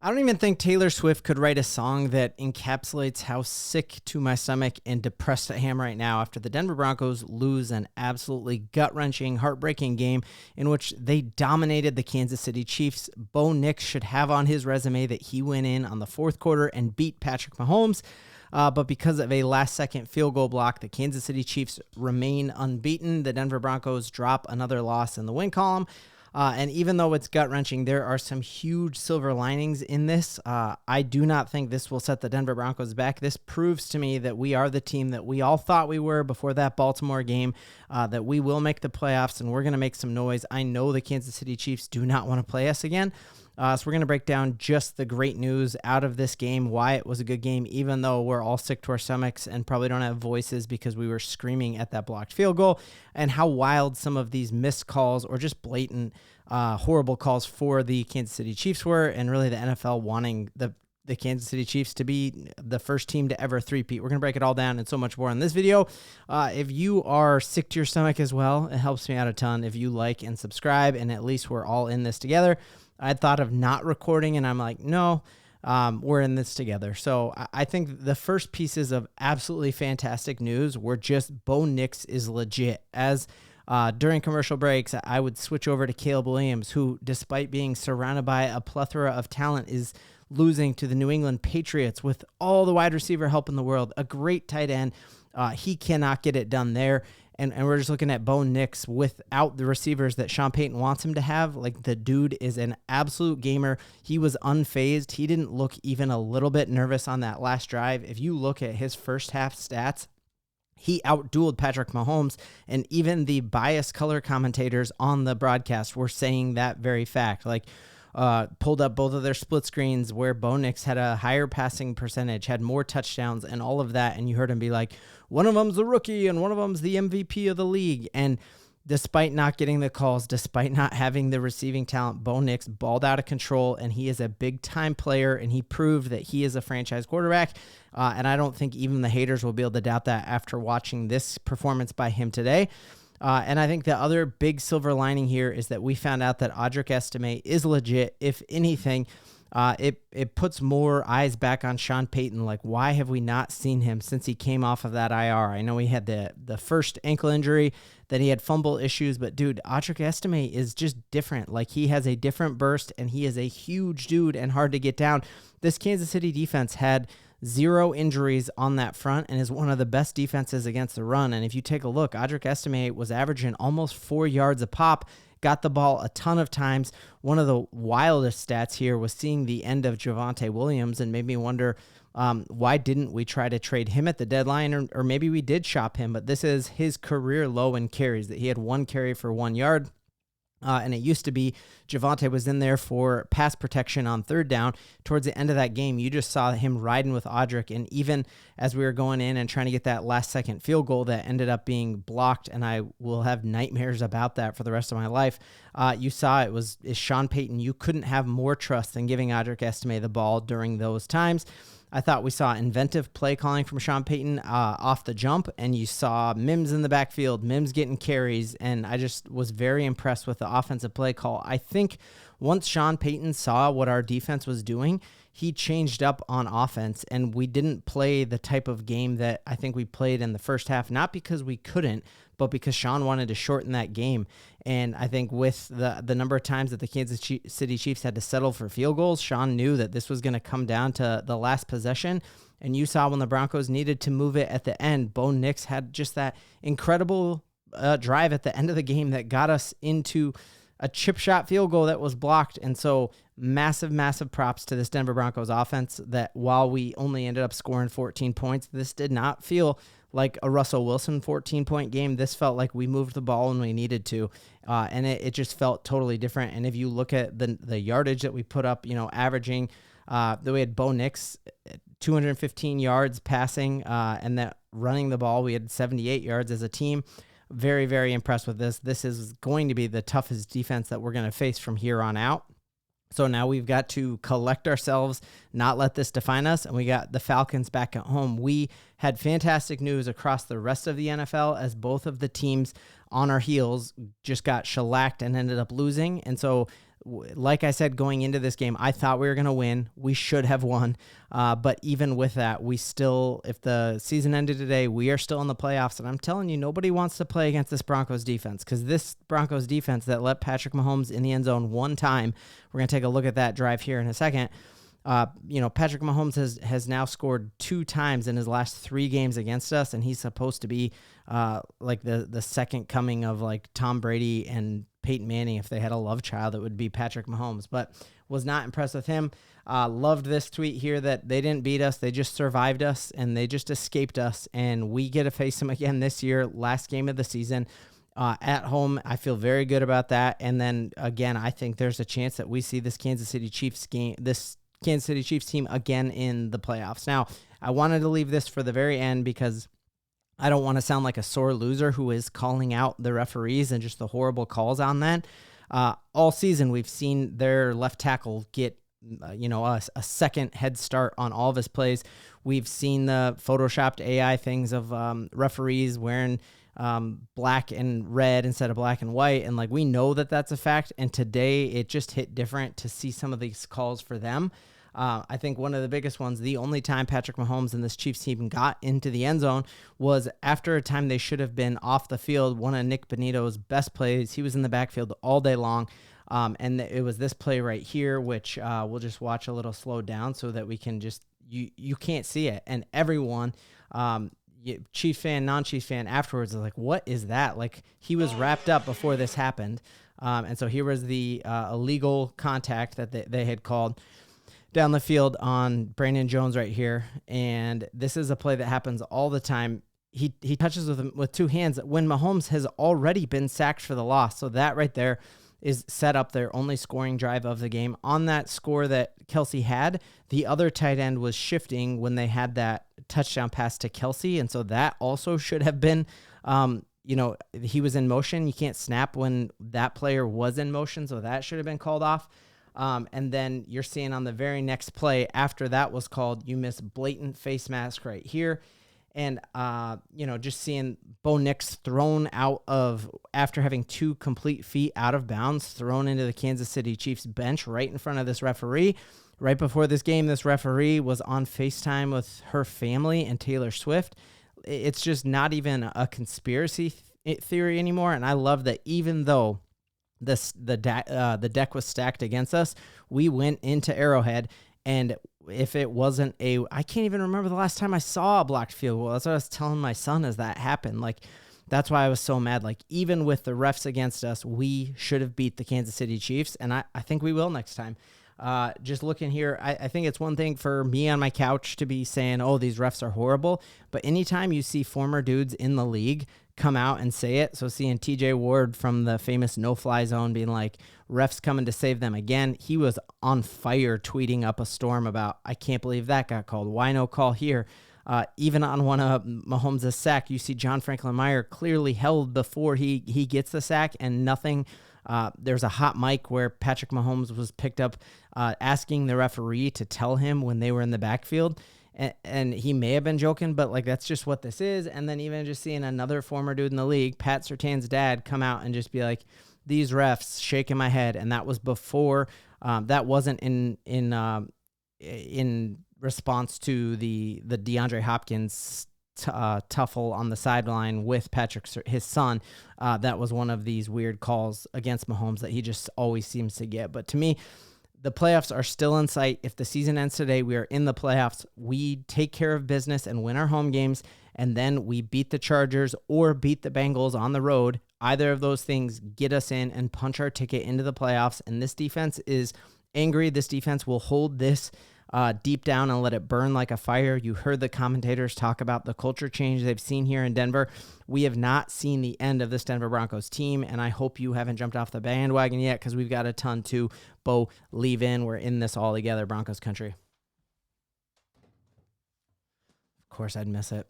I don't even think Taylor Swift could write a song that encapsulates how sick to my stomach and depressed I am right now after the Denver Broncos lose an absolutely gut-wrenching, heartbreaking game in which they dominated the Kansas City Chiefs. Bo Nix should have on his resume that he went in on the fourth quarter and beat Patrick Mahomes. But because of a last-second field goal block, the Kansas City Chiefs remain unbeaten. The Denver Broncos drop another loss in the win column. And even though it's gut-wrenching, there are some huge silver linings in this. I do not think this will set the Denver Broncos back. This proves to me that we are the team that we all thought we were before that Baltimore game, that we will make the playoffs and we're going to make some noise. I know the Kansas City Chiefs do not want to play us again. So we're going to break down just the great news out of this game, why it was a good game, even though we're all sick to our stomachs and probably don't have voices because we were screaming at that blocked field goal, and how wild some of these missed calls or just blatant horrible calls for the Kansas City Chiefs were, and really the NFL wanting the Kansas City Chiefs to be the first team to ever three-peat. We're going to break it all down and so much more in this video. If you are sick to your stomach as well, it helps me out a ton if you like and subscribe, and at least we're all in this together. I thought of not recording, and I'm like, no, we're in this together. So I think the first pieces of absolutely fantastic news were just Bo Nix is legit. As during commercial breaks, I would switch over to Caleb Williams, who, despite being surrounded by a plethora of talent, is losing to the New England Patriots with all the wide receiver help in the world. A great tight end. He cannot get it done there. And we're just looking at Bo Nix without the receivers that Sean Payton wants him to have. Like, the dude is an absolute gamer. He was unfazed. He didn't look even a little bit nervous on that last drive. If you look at his first half stats, he outdueled Patrick Mahomes, and even the biased color commentators on the broadcast were saying that very fact. Like, pulled up both of their split screens where Bo Nix had a higher passing percentage, had more touchdowns, and all of that, and you heard him be like, one of them's a rookie and one of them's the MVP of the league. And despite not getting the calls, despite not having the receiving talent, Bo Nix balled out of control, and he is a big-time player, and he proved that he is a franchise quarterback. And I don't think even the haters will be able to doubt that after watching this performance by him today. And I think the other big silver lining here is that we found out that Audric Estime is legit. If anything, it puts more eyes back on Sean Payton. Like, why have we not seen him since he came off of that IR? I know he had the first ankle injury, then he had fumble issues, but dude, Audric Estime is just different. Like, he has a different burst, and he is a huge dude and hard to get down. This Kansas City defense had 0 injuries on that front and is one of the best defenses against the run. And if you take a look, Audric Estime was averaging almost 4 yards a pop, got the ball a ton of times. One of the wildest stats here was seeing the end of Javonte Williams and made me wonder, why didn't we try to trade him at the deadline, or maybe we did shop him, but this is his career low in carries, that he had 1 carry for 1 yard. And it used to be Javonte was in there for pass protection on third down. Towards the end of that game, you just saw him riding with Audric. And even as we were going in and trying to get that last-second field goal that ended up being blocked, and I will have nightmares about that for the rest of my life, you saw is Sean Payton. You couldn't have more trust than giving Audric Estime the ball during those times. I thought we saw inventive play calling from Sean Payton off the jump, and you saw Mims in the backfield, Mims getting carries, and I just was very impressed with the offensive play call. I think once Sean Payton saw what our defense was doing, he changed up on offense, and we didn't play the type of game that I think we played in the first half, not because we couldn't, but because Sean wanted to shorten that game. And I think with the number of times that the Kansas City Chiefs had to settle for field goals, Sean knew that this was going to come down to the last possession. And you saw when the Broncos needed to move it at the end, Bo Nix had just that incredible drive at the end of the game that got us into a chip shot field goal that was blocked. And so massive, massive props to this Denver Broncos offense, that while we only ended up scoring 14 points, this did not feel like a Russell Wilson 14-point game. This felt like we moved the ball when we needed to, and it just felt totally different. And if you look at the yardage that we put up, averaging, that we had Bo Nix 215 yards passing, and that running the ball, we had 78 yards as a team. Very, very impressed with this. This is going to be the toughest defense that we're going to face from here on out. So now we've got to collect ourselves, not let this define us, and we got the Falcons back at home. We had fantastic news across the rest of the NFL as both of the teams on our heels just got shellacked and ended up losing. And so Like I said, going into this game, I thought we were going to win. We should have won. But even with that, we still, if the season ended today, we are still in the playoffs. And I'm telling you, nobody wants to play against this Broncos defense, because this Broncos defense that let Patrick Mahomes in the end zone one time, we're going to take a look at that drive here in a second. Patrick Mahomes has now scored 2 times in his last 3 games against us, and he's supposed to be like the second coming of like Tom Brady and Peyton Manning. If they had a love child, it would be Patrick Mahomes, but was not impressed with him. Loved this tweet here that they didn't beat us. They just survived us, and they just escaped us, and we get to face them again this year, last game of the season. At home, I feel very good about that. And then again, I think there's a chance that we see this Kansas City Chiefs team again in the playoffs. Now, I wanted to leave this for the very end because I don't want to sound like a sore loser who is calling out the referees and just the horrible calls on that. All season, we've seen their left tackle get a second head start on all of his plays. We've seen the photoshopped AI things of referees wearing black and red instead of black and white. And like, we know that that's a fact. And today it just hit different to see some of these calls for them. I think one of the biggest ones, the only time Patrick Mahomes and this Chiefs team got into the end zone was after a time they should have been off the field. One of Nick Bonito's best plays, he was in the backfield all day long. And it was this play right here, which we'll just watch a little slowed down so that we can just, you can't see it. And everyone, Chiefs fan, non-Chiefs fan afterwards is like, what is that? Like, he was wrapped up before this happened. And so here was the illegal contact that they had called down the field on Brandon Jones right here. And this is a play that happens all the time. He touches with 2 hands when Mahomes has already been sacked for the loss. So that right there is set up their only scoring drive of the game. On that score that Kelsey had, the other tight end was shifting when they had that touchdown pass to Kelsey. And so that also should have been, he was in motion. You can't snap when that player was in motion. So that should have been called off. And then you're seeing on the very next play after that was called, you miss blatant face mask right here. And, just seeing Bo Nix thrown out of, after having 2 complete feet out of bounds, thrown into the Kansas City Chiefs bench right in front of this referee. Right before this game, this referee was on FaceTime with her family and Taylor Swift. It's just not even a conspiracy theory anymore. And I love that even though the deck was stacked against us, we went into Arrowhead, and if it wasn't I can't even remember the last time I saw a blocked field goal. That's what I was telling my son as that happened. Like, that's why I was so mad. Like, even with the refs against us, we should have beat the Kansas City Chiefs, and I think we will next time. Just looking here, I think it's one thing for me on my couch to be saying, oh, these refs are horrible. But anytime you see former dudes in the league come out and say it, so seeing TJ Ward from the famous no-fly zone being like, refs coming to save them again, he was on fire tweeting up a storm about, I can't believe that got called. Why no call here? Even on one of Mahomes' sack, you see John Franklin Meyer clearly held before he gets the sack, and nothing. There's a hot mic where Patrick Mahomes was picked up asking the referee to tell him when they were in the backfield. And he may have been joking, but like, that's just what this is. And then even just seeing another former dude in the league, Pat Surtain's dad, come out and just be like, these refs, shaking my head. And that was before, that wasn't in response to the DeAndre Hopkins tuffle on the sideline with Patrick, his son. That was one of these weird calls against Mahomes that he just always seems to get. But to me, the playoffs are still in sight. If the season ends today, we are in the playoffs. We take care of business and win our home games, and then we beat the Chargers or beat the Bengals on the road. Either of those things get us in and punch our ticket into the playoffs, and this defense is angry. This defense will hold this deep down and let it burn like a fire. You heard the commentators talk about the culture change they've seen here in Denver. We have not seen the end of this Denver Broncos team, and I hope you haven't jumped off the bandwagon yet, because we've got a ton to believe in. We're in this all together, Broncos country. Of course, I'd miss it.